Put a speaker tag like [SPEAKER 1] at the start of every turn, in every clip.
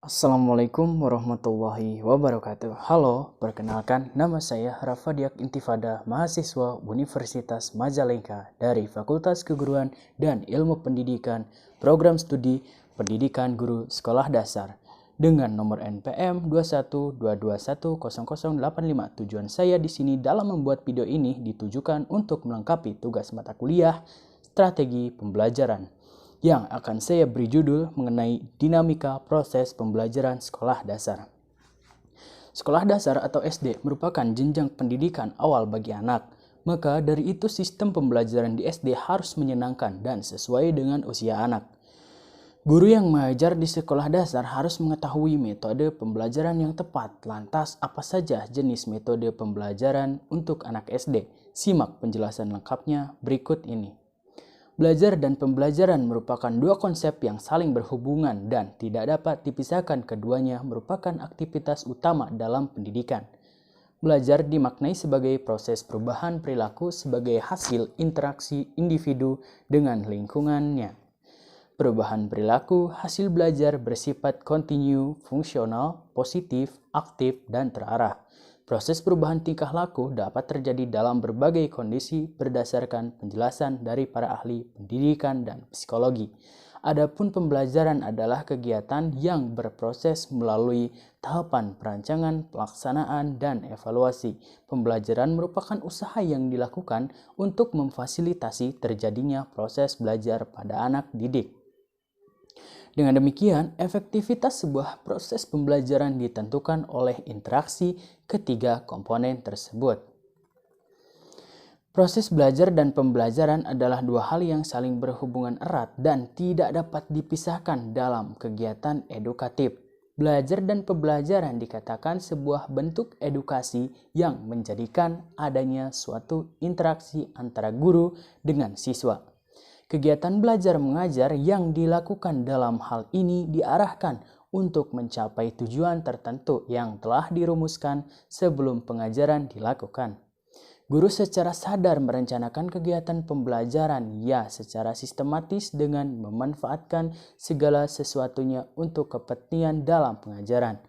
[SPEAKER 1] Assalamualaikum warahmatullahi wabarakatuh. Halo, perkenalkan nama saya Rafadiak Intifada, mahasiswa Universitas Majalengka dari Fakultas Keguruan dan Ilmu Pendidikan, Program Studi Pendidikan Guru Sekolah Dasar dengan nomor NPM 212210085. Tujuan saya di sini dalam membuat video ini ditujukan untuk melengkapi tugas mata kuliah Strategi Pembelajaran yang akan saya beri judul mengenai dinamika proses pembelajaran sekolah dasar. Sekolah dasar atau SD merupakan jenjang pendidikan awal bagi anak. Maka dari itu sistem pembelajaran di SD harus menyenangkan dan sesuai dengan usia anak. Guru yang mengajar di sekolah dasar harus mengetahui metode pembelajaran yang tepat. Lantas, apa saja jenis metode pembelajaran untuk anak SD? Simak penjelasan lengkapnya berikut ini. Belajar dan pembelajaran merupakan dua konsep yang saling berhubungan dan tidak dapat dipisahkan. Keduanya merupakan aktivitas utama dalam pendidikan. Belajar dimaknai sebagai proses perubahan perilaku sebagai hasil interaksi individu dengan lingkungannya. Perubahan perilaku hasil belajar bersifat kontinu, fungsional, positif, aktif, dan terarah. Proses perubahan tingkah laku dapat terjadi dalam berbagai kondisi berdasarkan penjelasan dari para ahli pendidikan dan psikologi. Adapun pembelajaran adalah kegiatan yang berproses melalui tahapan perancangan, pelaksanaan, dan evaluasi. Pembelajaran merupakan usaha yang dilakukan untuk memfasilitasi terjadinya proses belajar pada anak didik. Dengan demikian, efektivitas sebuah proses pembelajaran ditentukan oleh interaksi ketiga komponen tersebut. Proses belajar dan pembelajaran adalah dua hal yang saling berhubungan erat dan tidak dapat dipisahkan dalam kegiatan edukatif. Belajar dan pembelajaran dikatakan sebuah bentuk edukasi yang menjadikan adanya suatu interaksi antara guru dengan siswa. Kegiatan belajar mengajar yang dilakukan dalam hal ini diarahkan untuk mencapai tujuan tertentu yang telah dirumuskan sebelum pengajaran dilakukan. Guru secara sadar merencanakan kegiatan pembelajaran secara sistematis dengan memanfaatkan segala sesuatunya untuk kepentingan dalam pengajaran.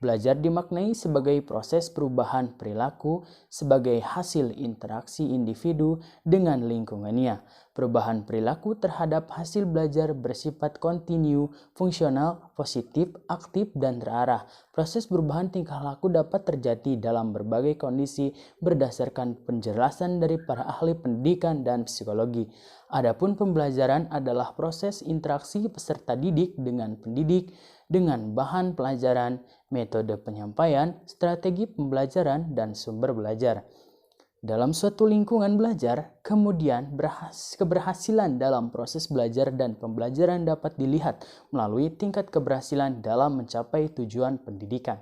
[SPEAKER 1] Belajar dimaknai sebagai proses perubahan perilaku sebagai hasil interaksi individu dengan lingkungannya. Perubahan perilaku terhadap hasil belajar bersifat kontinu, fungsional, positif, aktif, dan terarah. Proses perubahan tingkah laku dapat terjadi dalam berbagai kondisi berdasarkan penjelasan dari para ahli pendidikan dan psikologi. Adapun pembelajaran adalah proses interaksi peserta didik dengan pendidik dengan bahan pelajaran, metode penyampaian, strategi pembelajaran, dan sumber belajar. Dalam suatu lingkungan belajar, kemudian keberhasilan dalam proses belajar dan pembelajaran dapat dilihat melalui tingkat keberhasilan dalam mencapai tujuan pendidikan.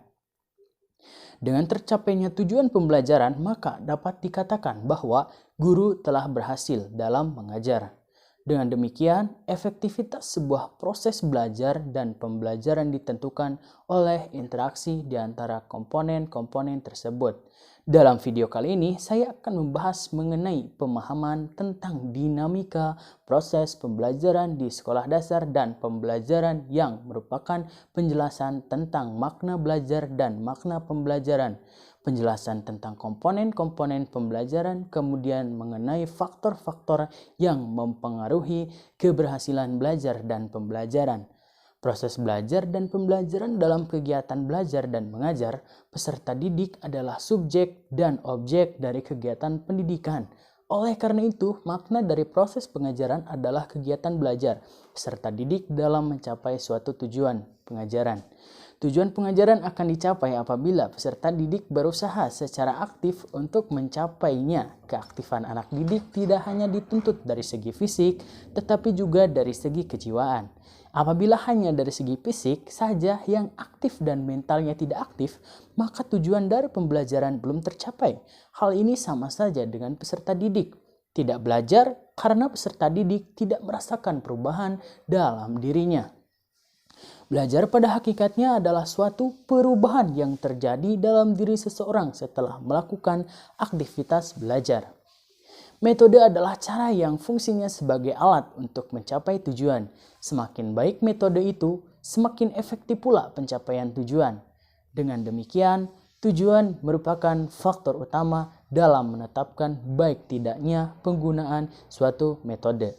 [SPEAKER 1] Dengan tercapainya tujuan pembelajaran, maka dapat dikatakan bahwa guru telah berhasil dalam mengajar. Dengan demikian, efektivitas sebuah proses belajar dan pembelajaran ditentukan oleh interaksi di antara komponen-komponen tersebut. Dalam video kali ini, saya akan membahas mengenai pemahaman tentang dinamika proses pembelajaran di sekolah dasar dan pembelajaran yang merupakan penjelasan tentang makna belajar dan makna pembelajaran. Penjelasan tentang komponen-komponen pembelajaran, kemudian mengenai faktor-faktor yang mempengaruhi keberhasilan belajar dan pembelajaran. Proses belajar dan pembelajaran dalam kegiatan belajar dan mengajar, peserta didik adalah subjek dan objek dari kegiatan pendidikan. Oleh karena itu, makna dari proses pengajaran adalah kegiatan belajar peserta didik dalam mencapai suatu tujuan pengajaran. Tujuan pengajaran akan dicapai apabila peserta didik berusaha secara aktif untuk mencapainya. Keaktifan anak didik tidak hanya dituntut dari segi fisik, tetapi juga dari segi kejiwaan. Apabila hanya dari segi fisik saja yang aktif dan mentalnya tidak aktif, maka tujuan dari pembelajaran belum tercapai. Hal ini sama saja dengan peserta didik. Tidak belajar karena peserta didik tidak merasakan perubahan dalam dirinya. Belajar pada hakikatnya adalah suatu perubahan yang terjadi dalam diri seseorang setelah melakukan aktivitas belajar. Metode adalah cara yang fungsinya sebagai alat untuk mencapai tujuan. Semakin baik metode itu, semakin efektif pula pencapaian tujuan. Dengan demikian, tujuan merupakan faktor utama dalam menetapkan baik tidaknya penggunaan suatu metode.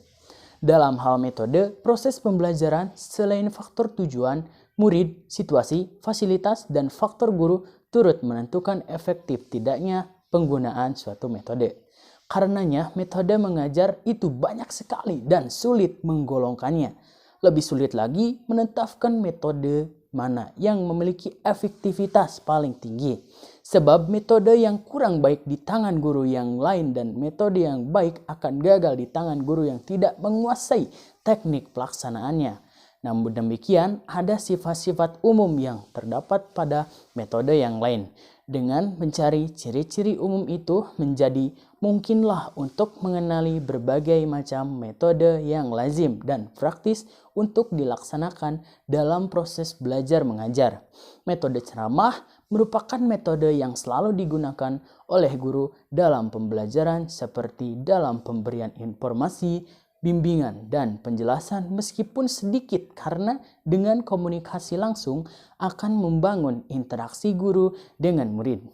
[SPEAKER 1] Dalam hal metode, proses pembelajaran selain faktor tujuan, murid, situasi, fasilitas, dan faktor guru turut menentukan efektif tidaknya penggunaan suatu metode. Karenanya, metode mengajar itu banyak sekali dan sulit menggolongkannya. Lebih sulit lagi menetapkan metode mana yang memiliki efektivitas paling tinggi. Sebab metode yang kurang baik di tangan guru yang lain dan metode yang baik akan gagal di tangan guru yang tidak menguasai teknik pelaksanaannya. Namun demikian, ada sifat-sifat umum yang terdapat pada metode yang lain. Dengan mencari ciri-ciri umum itu menjadi mungkinlah untuk mengenali berbagai macam metode yang lazim dan praktis untuk dilaksanakan dalam proses belajar mengajar. Metode ceramah merupakan metode yang selalu digunakan oleh guru dalam pembelajaran seperti dalam pemberian informasi, bimbingan, dan penjelasan meskipun sedikit karena dengan komunikasi langsung akan membangun interaksi guru dengan murid.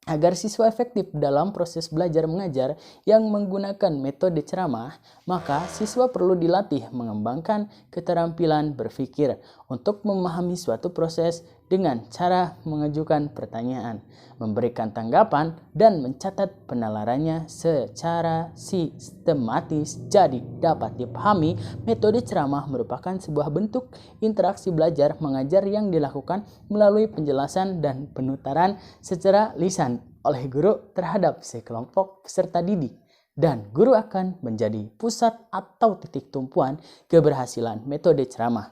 [SPEAKER 1] Agar siswa efektif dalam proses belajar mengajar yang menggunakan metode ceramah, maka siswa perlu dilatih mengembangkan keterampilan berpikir untuk memahami suatu proses dengan cara mengajukan pertanyaan, memberikan tanggapan, dan mencatat penalarannya secara sistematis. Jadi dapat dipahami, metode ceramah merupakan sebuah bentuk interaksi belajar mengajar yang dilakukan melalui penjelasan dan penutaran secara lisan oleh guru terhadap sekelompok peserta didik, dan guru akan menjadi pusat atau titik tumpuan keberhasilan metode ceramah.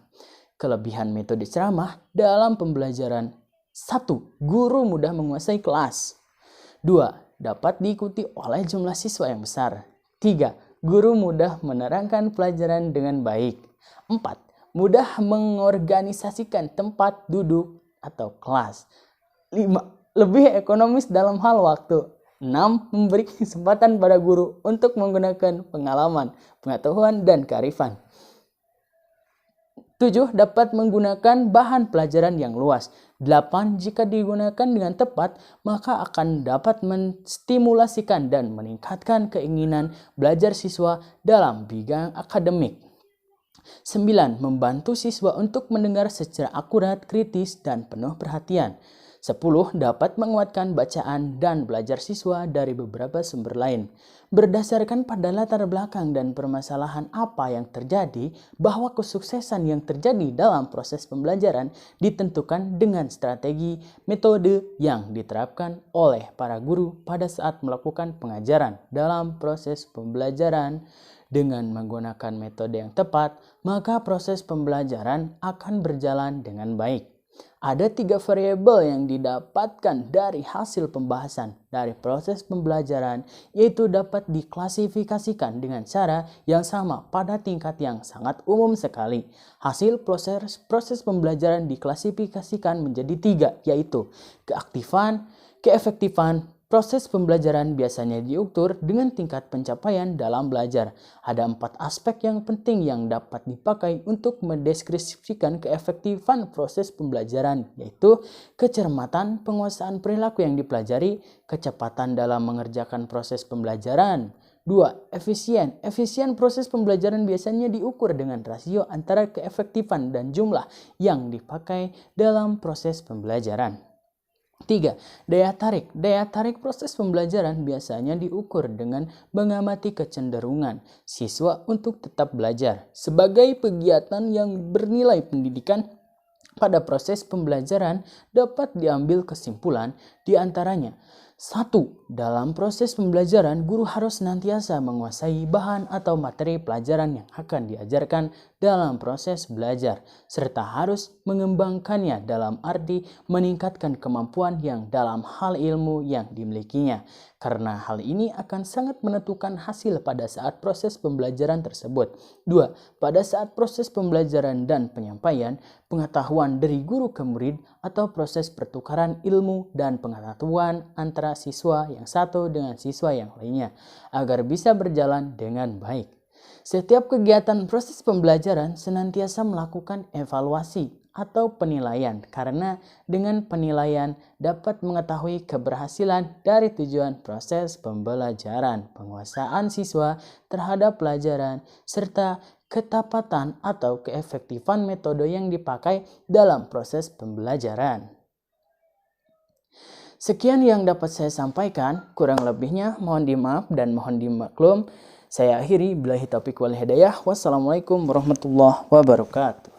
[SPEAKER 1] Kelebihan metode ceramah dalam pembelajaran: 1. Guru mudah menguasai kelas. 2. Dapat diikuti oleh jumlah siswa yang besar. 3. Guru mudah menerangkan pelajaran dengan baik. 4. Mudah mengorganisasikan tempat duduk atau kelas. 5. Lebih ekonomis dalam hal waktu. 6. Memberi kesempatan pada guru untuk menggunakan pengalaman, pengetahuan, dan kearifan. 7. Dapat menggunakan bahan pelajaran yang luas. 8. Jika digunakan dengan tepat, maka akan dapat menstimulasikan dan meningkatkan keinginan belajar siswa dalam bidang akademik. 9. Membantu siswa untuk mendengar secara akurat, kritis, dan penuh perhatian. 10. Dapat menguatkan bacaan dan belajar siswa dari beberapa sumber lain. Berdasarkan pada latar belakang dan permasalahan apa yang terjadi, bahwa kesuksesan yang terjadi dalam proses pembelajaran ditentukan dengan strategi metode yang diterapkan oleh para guru pada saat melakukan pengajaran. Dalam proses pembelajaran dengan menggunakan metode yang tepat, maka proses pembelajaran akan berjalan dengan baik. Ada 3 variabel yang didapatkan dari hasil pembahasan dari proses pembelajaran, yaitu dapat diklasifikasikan dengan cara yang sama pada tingkat yang sangat umum sekali. Hasil proses pembelajaran diklasifikasikan menjadi 3, yaitu keaktifan, keefektifan. Proses pembelajaran biasanya diukur dengan tingkat pencapaian dalam belajar. Ada 4 aspek yang penting yang dapat dipakai untuk mendeskripsikan keefektifan proses pembelajaran, yaitu kecermatan penguasaan perilaku yang dipelajari, kecepatan dalam mengerjakan proses pembelajaran. 2. Efisien. Efisien proses pembelajaran biasanya diukur dengan rasio antara keefektifan dan jumlah yang dipakai dalam proses pembelajaran. 3. Daya tarik. Daya tarik proses pembelajaran biasanya diukur dengan mengamati kecenderungan siswa untuk tetap belajar. Sebagai kegiatan yang bernilai pendidikan pada proses pembelajaran dapat diambil kesimpulan di antaranya. 1. Dalam proses pembelajaran, guru harus senantiasa menguasai bahan atau materi pelajaran yang akan diajarkan dalam proses belajar, serta harus mengembangkannya dalam arti meningkatkan kemampuan yang dalam hal ilmu yang dimilikinya, karena hal ini akan sangat menentukan hasil pada saat proses pembelajaran tersebut. 2. Pada saat proses pembelajaran dan penyampaian pengetahuan dari guru ke murid atau proses pertukaran ilmu dan pengetahuan antara siswa yang satu dengan siswa yang lainnya agar bisa berjalan dengan baik. Setiap kegiatan proses pembelajaran senantiasa melakukan evaluasi atau penilaian karena dengan penilaian dapat mengetahui keberhasilan dari tujuan proses pembelajaran, penguasaan siswa terhadap pelajaran, serta ketepatan atau keefektifan metode yang dipakai dalam proses pembelajaran. Sekian yang dapat saya sampaikan, kurang lebihnya mohon dimaaf dan mohon dimaklum. Saya akhiri, billahi taufiq wal hidayah. Wassalamualaikum warahmatullahi wabarakatuh.